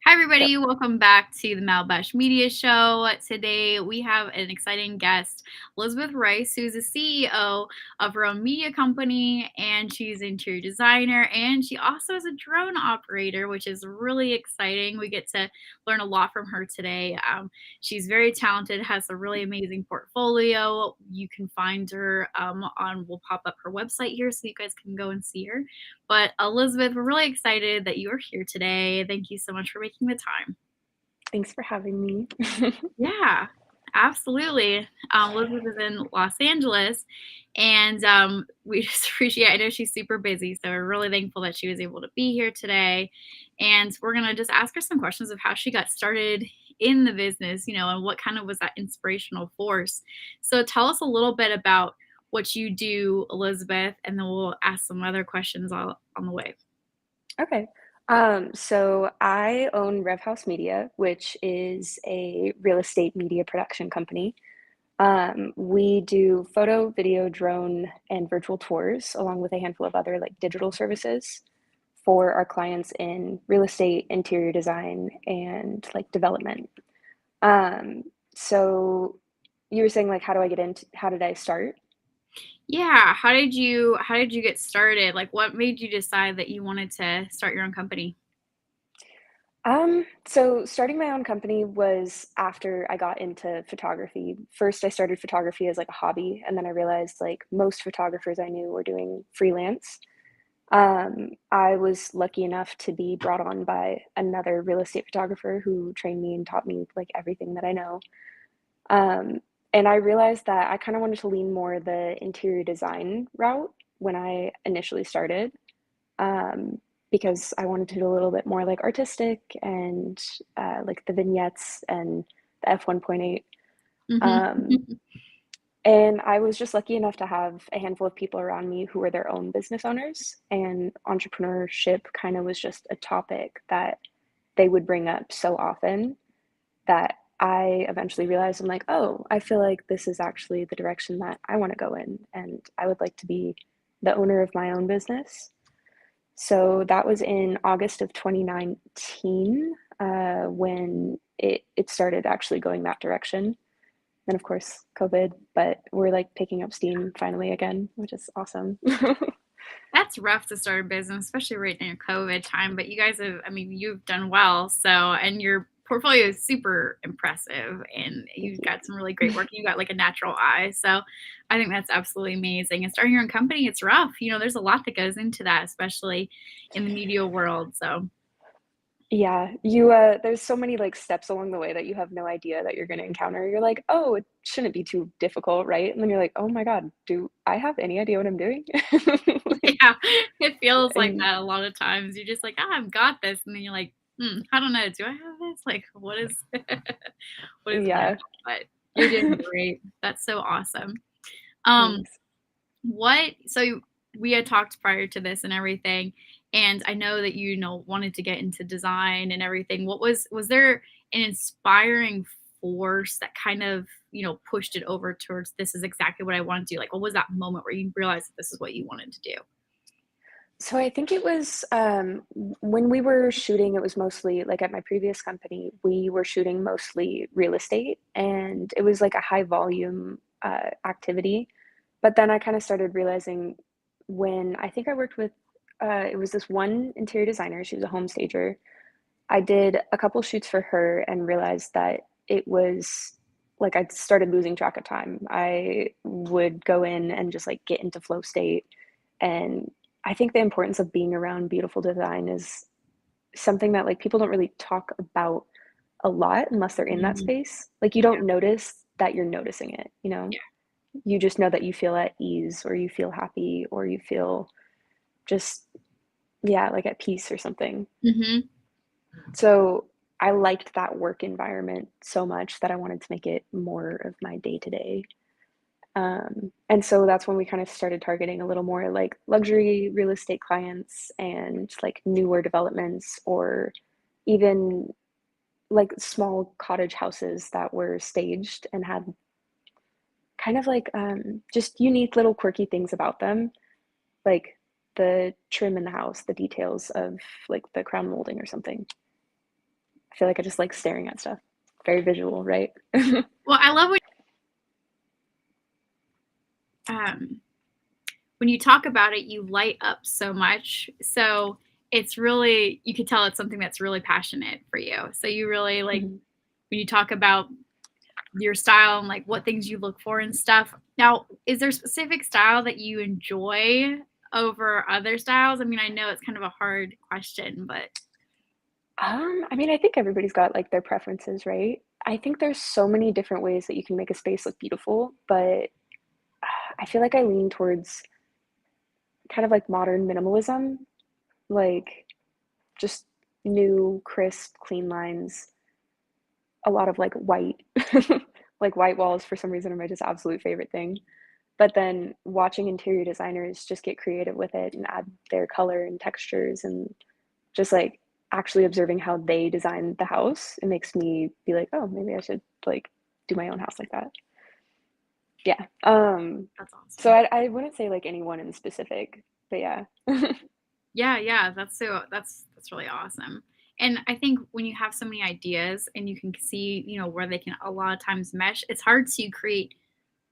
Hi, Go. everybody. Welcome back to the Malibash Media Show. Today, we have an exciting guest, Elizabeth Rice, who's the CEO of her own media company, and she's an interior designer, and she also is a drone operator, which is really exciting. We get to learn a lot from her today. She's very talented, has a really amazing portfolio. You can find her we'll pop up her website here so you guys can go and see her. But Elizabeth, we're really excited that you're here today. Thank you so much for making the time. Thanks for having me. Yeah, absolutely. Elizabeth is in Los Angeles, and we just appreciate. I know she's super busy, so we're really thankful that she was able to be here today. And we're gonna just ask her some questions of how she got started in the business, and what kind of was that inspirational force. So tell us a little bit about what you do, Elizabeth, and then we'll ask some other questions on the way. Okay. So I own Rev House Media, which is a real estate media production company. We do photo, video, drone, and virtual tours, along with a handful of other like digital services for our clients in real estate, interior design, and like development. Um, so you were saying like, how did I start? Yeah, how did you get started? Like what made you decide that you wanted to start your own company? So starting my own company was after I got into photography. First, I started photography as like a hobby, and then I realized like most photographers I knew were doing freelance. I was lucky enough to be brought on by another real estate photographer who trained me and taught me like everything that I know. Um, and I realized that I kind of wanted to lean more the interior design route when I initially started, um, because I wanted to do a little bit more like artistic and like the vignettes and the F1.8. Mhm. Um, and I was just lucky enough to have a handful of people around me who were their own business owners, and entrepreneurship kind of was just a topic that they would bring up so often that I eventually realized I'm like, oh, I feel like this is actually the direction that I want to go in, and I would like to be the owner of my own business. So that was in August of 2019, when it started actually going that direction. Then, of course, COVID, but we're like picking up steam finally again, which is awesome. That's rough to start a business, especially right in your COVID time, but you guys have, I mean, you've done well. So, and your portfolio is super impressive and Thank you've you. got some really great work. You got like a natural eye. So, I think that's absolutely amazing. And starting your own company, it's rough. There's a lot that goes into that, especially in the media world. So, Yeah, there's so many like steps along the way that you have no idea that you're going to encounter. You're like, oh, it shouldn't be too difficult, right? And then you're like, oh my God, do I have any idea what I'm doing? Like, yeah, it feels like and that a lot of times. You're just like, "Ah, I've got this," and then you're like, I don't know. Do I have this? Like, what is what is going yeah, on?" But you're doing great. That's so awesome. Um, thanks. so we had talked prior to this and everything, and I know that wanted to get into design and everything. Was there an inspiring force that kind of, pushed it over towards this is exactly what I want to do? Like, what was that moment where you realized that this is what you wanted to do? So I think it was when we were shooting, it was mostly like at my previous company, we were shooting mostly real estate, and it was like a high volume activity. But then I kind of started realizing when I think I worked with, it was this one interior designer, she was a home stager. I did a couple shoots for her and realized that it was like I started losing track of time. I would go in and just like get into flow state. And I think the importance of being around beautiful design is something that like people don't really talk about a lot unless they're in that Mhm. space. Like you don't notice that you're noticing it, you know? Yeah. You just know that you feel at ease or you feel happy or you feel just, yeah, like at peace or something. Mhm. So I liked that work environment so much that I wanted to make it more of my day to day. And so that's when we kind of started targeting a little more like luxury real estate clients and like newer developments or even like small cottage houses that were staged and had kind of like just unique little quirky things about them, like the trim in the house, the details of like the crown molding or something. I feel like I just like staring at stuff. Very visual, right? Well, I love when you talk about it, you light up so much. So it's really, you could tell it's something that's really passionate for you. So you really like Mhm. when you talk about your style and like what things you look for and stuff. Now, is there a specific style that you enjoy over other styles? I mean, I know it's kind of a hard question, but I mean, I think everybody's got like their preferences, right? I think there's so many different ways that you can make a space look beautiful, but I feel like I lean towards kind of like modern minimalism, like just new, crisp, clean lines, a lot of like white, like white walls for some reason are my just absolute favorite thing. But then watching interior designers just get creative with it and add their color and textures and just like actually observing how they design the house, it makes me be like, oh, maybe I should like do my own house like that. Yeah. that's So awesome. I wouldn't say like anyone in specific, but yeah. Yeah, yeah, that's really awesome. And I think when you have so many ideas and you can see, where they can a lot of times mesh, it's hard to create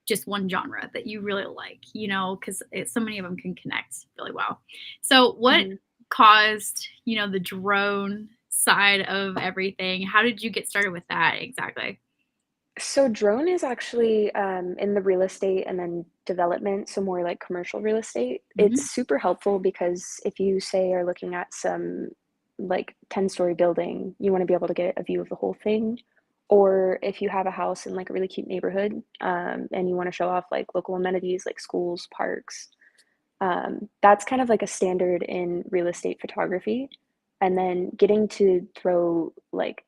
just one genre that you really like, because so many of them can connect really well. So, what Mhm. caused, the drone side of everything? How did you get started with that exactly? So drone is actually in the real estate and then development, so more like commercial real estate. It's Hmm. super helpful because if you say are looking at some like 10-story building, you want to be able to get a view of the whole thing. Or if you have a house in like a really cute neighborhood and you want to show off like local amenities like schools, parks, that's kind of like a standard in real estate photography. And then getting to throw like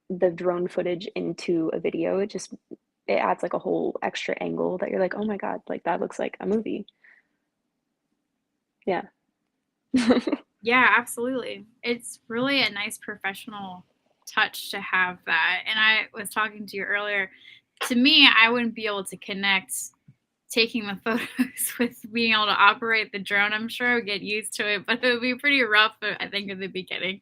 the drone footage into a video, it adds like a whole extra angle that you're like, oh my God, like that looks like a movie. Yeah. Yeah, absolutely. It's really a nice professional touch to have that. And I was talking to you earlier. To me, I wouldn't be able to connect taking the photos with being able to operate the drone. I'm sure I would get used to it, but it would be pretty rough, I think, in the beginning.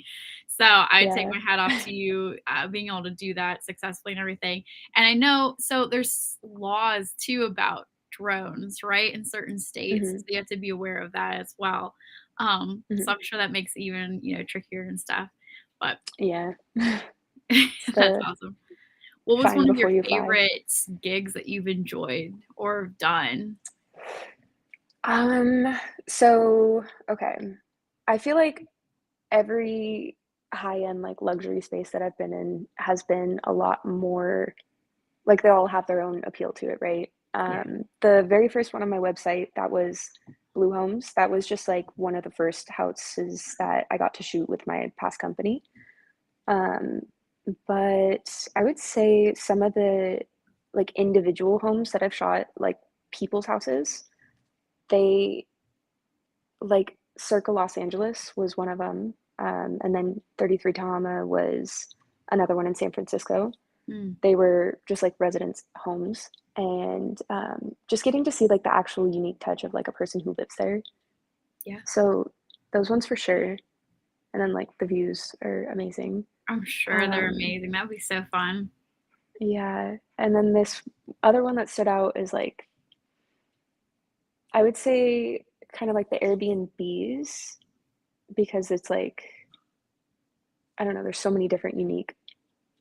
So I take Yeah. my hat off to you being able to do that successfully and everything. And I know, so there's laws too about drones, right, in certain states. Hmm. So you have to be aware of that as well. So Hmm. I'm sure that makes it even, trickier and stuff. But Yeah. It's that's the awesome. What was find one of before your you fly. favorite gigs that you've enjoyed or done? Um, so okay. I feel like every high-end like luxury space that I've been in has been a lot more like they all have their own appeal to it, right? Yeah. The very first one on my website, that was Blue Homes. That was just like one of the first houses that I got to shoot with my past company. Um, but I would say some of the like individual homes that I've shot, like people's houses, they like Circa Los Angeles was one of them. And then 33 Tahoma was another one in San Francisco. Mm, They were just like residence homes and just getting to see like the actual unique touch of like a person who lives there. yeah. So those ones for sure. And then like the views are amazing. I'm sure they're Um, amazing. That'd be so fun. yeah. And then this other one that stood out is like, I would say kind of like the Airbnbs because it's like, I don't know, there's so many different unique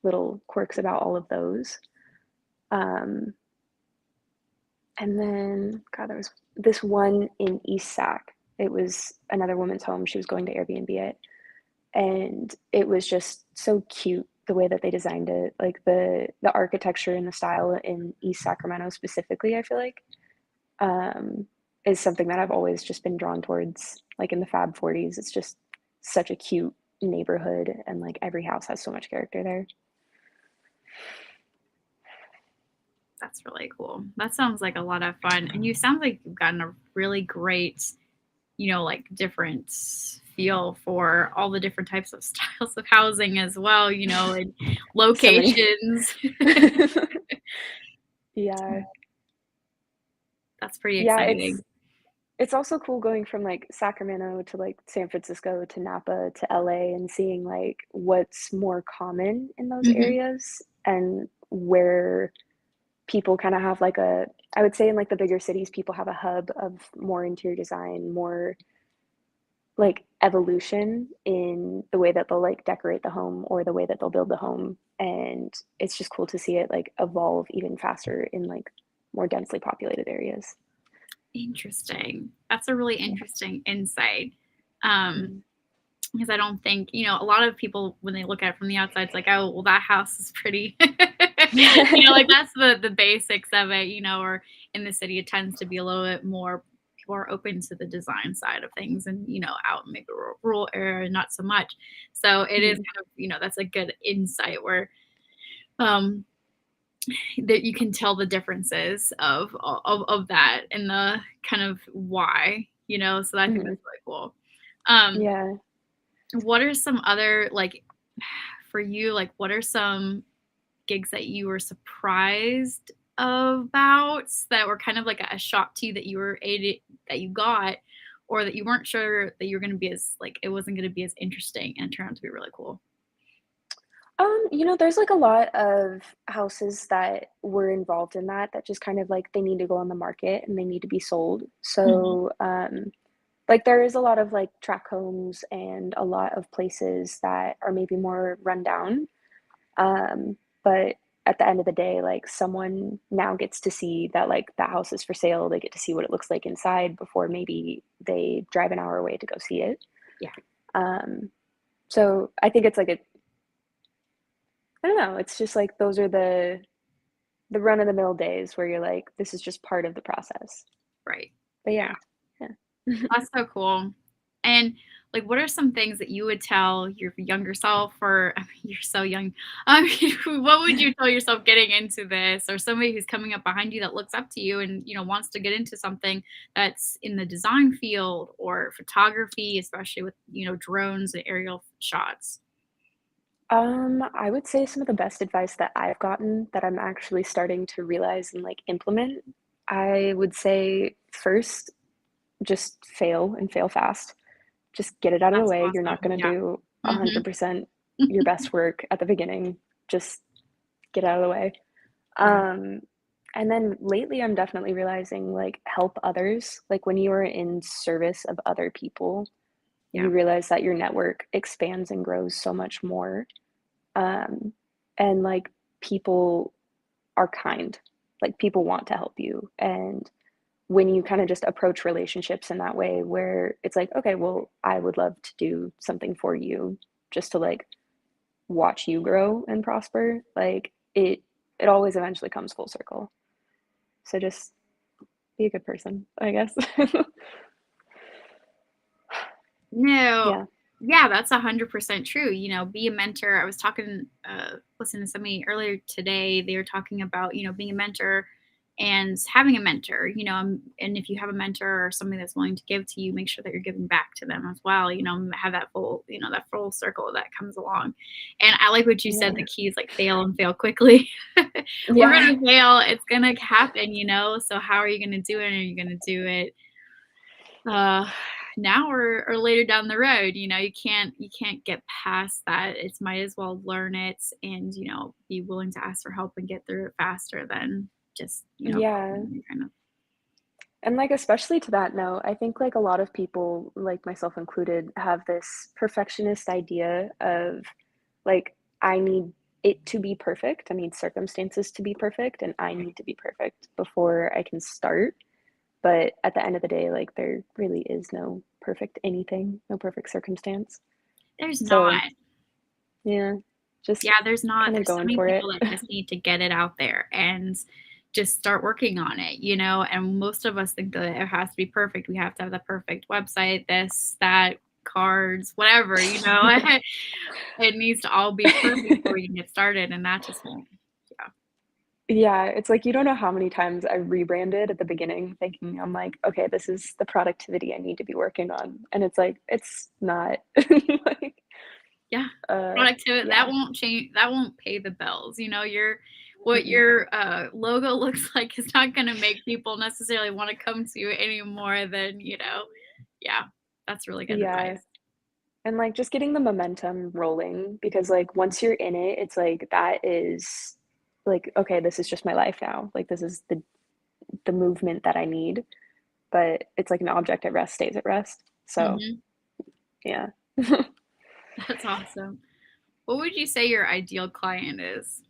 little quirks about all of those. Um, And then, God, there was this one in East Sac. It was another woman's home. She was going to Airbnb it. And it was just so cute the way that they designed it. Like the architecture and the style in East Sacramento specifically, I feel like, um, is something that I've always just been drawn towards. Like in the Fab 40s, it's just such a cute neighborhood and like every house has so much character there. That's really cool. That sounds like a lot of fun. And you sound like you've gotten a really great, like different feel for all the different types of styles of housing as well, and So many. locations. Yeah. That's pretty Yeah, it's exciting. it's also cool going from, like, Sacramento to, like, San Francisco to Napa to LA and seeing, like, what's more common in those Mhm. areas and where people kinda have, like, a I would say in, like, the bigger cities, people have a hub of more interior design, more, like, evolution in the way that they'll, like, decorate the home or the way that they'll build the home, and it's just cool to see it, like, evolve even faster in, like, more densely populated areas. Interesting. That's a really Yeah. interesting insight. Um, Mhm. because I don't think, a lot of people when they look at it from the outside, it's like, oh, well, that house is pretty. Like that's the basics of it, or in the city, it tends to be a little bit more people are open to the design side of things and, out in maybe rural area, not so much. So it is Mhm. kind of, that's a good insight where um that you can tell the differences of that and the kind of why, so I think Mhm. that's really cool. Um, Yeah. what are some other like for you, like what are some gigs that you were surprised about that were kind of like a shock to you that you were aided that you got or that you weren't sure that you were going to be as like it wasn't going to be as interesting and it turned out to be really cool. There's like a lot of houses that were involved in that just kind of like they need to go on the market and they need to be sold. Mhm. So, like there is a lot of like track homes and a lot of places that are maybe more run down. But at the end of the day, like someone now gets to see that like the house is for sale. They get to see what it looks like inside before maybe they drive an hour away to go see it. Yeah. Um, so I think it's like I don't know, it's just like those are the run of the mill days where you're like, this is just part of the process. Right. But Yeah. yeah, yeah. That's so cool. And like, what are some things that you would tell your younger self, or I mean, you're so young. What would you tell yourself getting into this, or somebody who's coming up behind you that looks up to you and wants to get into something that's in the design field or photography, especially with drones and aerial shots? I would say some of the best advice that I've gotten that I'm actually starting to realize and like implement, I would say first, just fail and fail fast. Just get it out of the That's way. You're not awesome. going to Yeah. do Hmm. 100% your best work at the beginning. Just get out of the way. Yeah. Um, and then lately, I'm definitely realizing like help others. Like when you are in service of other people, you Yeah. realize that your network expands and grows so much more. Um, and like people are kind, like people want to help you. And when you kind of just approach relationships in that way, where it's like, okay, well, I would love to do something for you just to like watch you grow and prosper, like it always eventually comes full circle. So just be a good person, I guess. No. Yeah. Yeah, that's 100% true. Be a mentor. I was talking, listening to somebody earlier today. They were talking about, being a mentor and having a mentor, and if you have a mentor or somebody that's willing to give to you, make sure that you're giving back to them as well, have that full circle that comes along. And I like what you said, Yeah. the key is like fail and fail quickly. We're Yeah. going to fail. It's going to happen, so how are you going to do it? Are you going to do it uh now or later down the road? You can't get past that. It's might as well learn it and be willing to ask for help and get through it faster than just Yeah. kind of. And like especially to that note, I think like a lot of people, like myself included, have this perfectionist idea of like I need it to be perfect. I need circumstances to be perfect and I need to be perfect before I can start. But at the end of the day, like there really is no perfect anything, no perfect circumstance. There's So, not. yeah, just Yeah, there's not. kind of There's so going many for people it. that just need to get it out there and just start working on it, and most of us think that it has to be perfect. We have to have the perfect website, this, that, cards, whatever, it needs to all be perfect before we can get started, and that just won't. Yeah. Yeah, it's like you don't know how many times I rebranded at the beginning thinking I'm like, "Okay, this is the productivity I need to be working on." And it's like, it's not. Like, Yeah. Productivity, that yeah. won't change, that won't pay the bills, you're what Mhm. your logo looks like is not going to make people necessarily want to come to you any more than, yeah, that's really good Yeah. advice. And, like, just getting the momentum rolling because, like, once you're in it, it's like that is like, "Okay, this is just my life now." Like, this is the movement that I need, but it's like an object at rest stays at rest. So, Hmm. yeah. That's awesome. What would you say your ideal client is?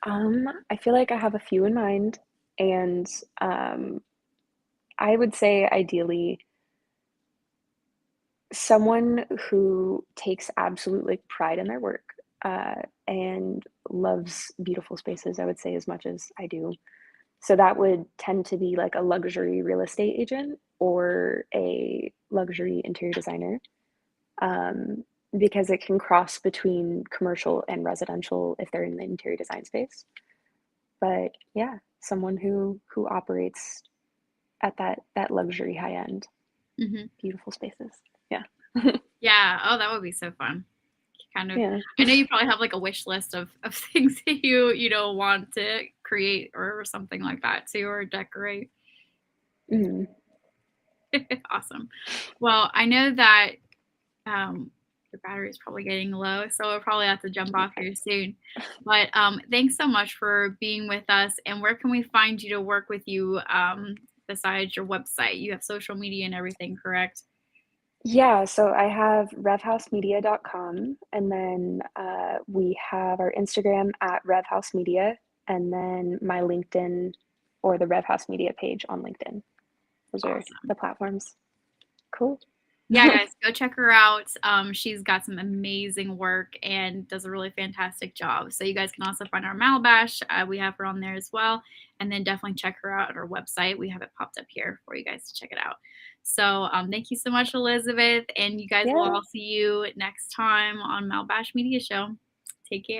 I feel like I have a few in mind, and, um, I would say ideally someone who takes absolute, like, pride in their work, and loves beautiful spaces, I would say, as much as I do. So that would tend to be like a luxury real estate agent or a luxury interior designer, um, because it can cross between commercial and residential if they're in the interior design space. But yeah, someone who operates at that luxury high end, Hmm. beautiful spaces. Yeah. Yeah. Oh, that would be so fun. Kind of, Yeah. I know you probably have like a wish list of things that want to create or something like that too, or decorate. Mhm. Awesome. Well, I know that your battery is probably getting low, so we'll probably have to jump off Okay. here soon. But thanks so much for being with us. And where can we find you to work with you besides your website? You have social media and everything, correct? Yeah, so I have revhousemedia.com, and then, we have our Instagram at revhousemedia, and then my LinkedIn or the Rev House Media page on LinkedIn. Those are the Awesome. platforms. Cool. Yeah, guys, go check her out. She's got some amazing work and does a really fantastic job. So you guys can also find our Malibash. We have her on there as well. And then definitely check her out at our website. We have it popped up here for you guys to check it out. So thank you so much, Elizabeth. And you guys will Yeah. all see you next time on Malibash Media Show. Take care.